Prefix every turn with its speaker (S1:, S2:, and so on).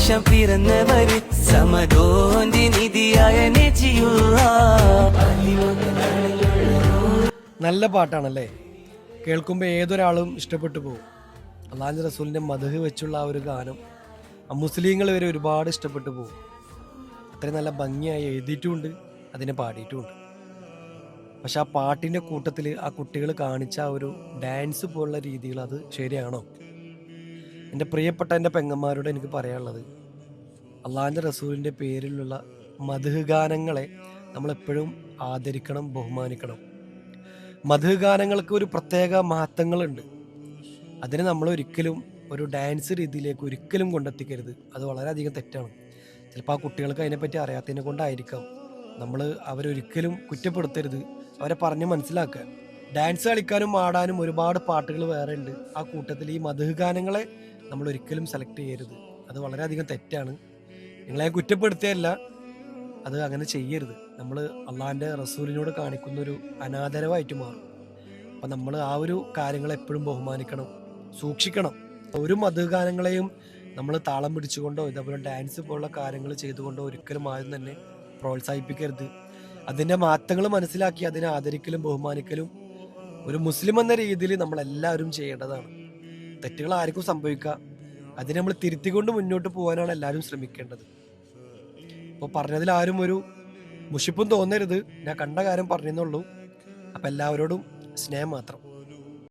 S1: ശേഷം പിറന്നവര് സമദോന്റെ നിധിയായ നബിയുള്ള.
S2: നല്ല പാട്ടാണല്ലേ, കേൾക്കുമ്പോൾ ഏതൊരാളും ഇഷ്ടപ്പെട്ടു പോകും. അള്ളാഹുവിൻ്റെ റസൂലിൻ്റെ മദ്ഹ് വെച്ചുള്ള ആ ഒരു ഗാനം മുസ്ലിങ്ങൾ വരെ ഒരുപാട് ഇഷ്ടപ്പെട്ടു പോകും. അത്രയും നല്ല ഭംഗിയായി എഴുതിയിട്ടുമുണ്ട്, അതിനെ പാടിയിട്ടുമുണ്ട്. പക്ഷെ ആ പാട്ടിൻ്റെ കൂട്ടത്തിൽ ആ കുട്ടികൾ കാണിച്ച ആ ഒരു ഡാൻസ് പോലുള്ള രീതികൾ, അത് ശരിയാണോ? എൻ്റെ പ്രിയപ്പെട്ട എൻ്റെ പെങ്ങന്മാരോട് എനിക്ക് പറയാനുള്ളത്, അള്ളാഹിൻ്റെ റസൂലിൻ്റെ പേരിലുള്ള മദ്ഹ് ഗാനങ്ങളെ നമ്മളെപ്പോഴും ആദരിക്കണം, ബഹുമാനിക്കണം. മദ്ഹ് ഗാനങ്ങൾക്ക് ഒരു പ്രത്യേക മഹത്വങ്ങളുണ്ട്. അതിനെ നമ്മൾ ഒരിക്കലും ഒരു ഡാൻസ് രീതിയിലേക്ക് ഒരിക്കലും കൊണ്ടെത്തിക്കരുത്. അത് വളരെയധികം തെറ്റാണ്. ചിലപ്പോൾ ആ കുട്ടികൾക്ക് അതിനെപ്പറ്റി അറിയാത്തതിനെ കൊണ്ടായിരിക്കാം. നമ്മൾ അവരൊരിക്കലും കുറ്റപ്പെടുത്തരുത്, അവരെ പറഞ്ഞ് മനസ്സിലാക്കുക. ഡാൻസ് കളിക്കാനും ആടാനും ഒരുപാട് പാട്ടുകൾ വേറെ ഉണ്ട്. ആ കൂട്ടത്തിൽ ഈ മദ്ഹ് ഗാനങ്ങളെ നമ്മൾ ഒരിക്കലും സെലക്ട് ചെയ്യരുത്. അത് വളരെയധികം തെറ്റാണ്. നിങ്ങളെ കുറ്റപ്പെടുത്തിയല്ല, അത് അങ്ങനെ ചെയ്യരുത്. നമ്മൾ അള്ളാഹിൻ്റെ റസൂലിനോട് കാണിക്കുന്നൊരു അനാദരവായിട്ട് മാറും. അപ്പം നമ്മൾ ആ ഒരു കാര്യങ്ങൾ എപ്പോഴും ബഹുമാനിക്കണം, സൂക്ഷിക്കണം. ഒരു മദ്ഹ് ഗാനങ്ങളെയും നമ്മൾ താളം പിടിച്ചുകൊണ്ടോ ഇതേപോലെ ഡാൻസ് പോലുള്ള കാര്യങ്ങൾ ചെയ്തുകൊണ്ടോ ഒരിക്കലും ആരും തന്നെ പ്രോത്സാഹിപ്പിക്കരുത്. അതിൻ്റെ മാറ്റങ്ങൾ മനസ്സിലാക്കി അതിനെ ആദരിക്കലും ബഹുമാനിക്കലും ഒരു മുസ്ലിം എന്ന രീതിയിൽ നമ്മളെല്ലാവരും ചെയ്യേണ്ടതാണ്. തെറ്റുകൾ ആർക്കും സംഭവിക്കാം, അതിനെ നമ്മൾ തിരുത്തിക്കൊണ്ട് മുന്നോട്ട് പോകാനാണ് എല്ലാവരും ശ്രമിക്കേണ്ടത്. അപ്പോൾ പറഞ്ഞതിൽ ആരും ഒരു മുഷിപ്പും തോന്നരുത്. ഞാൻ കണ്ട കാര്യം പറഞ്ഞെന്നുള്ളൂ. അപ്പം എല്ലാവരോടും സ്നേഹം മാത്രം.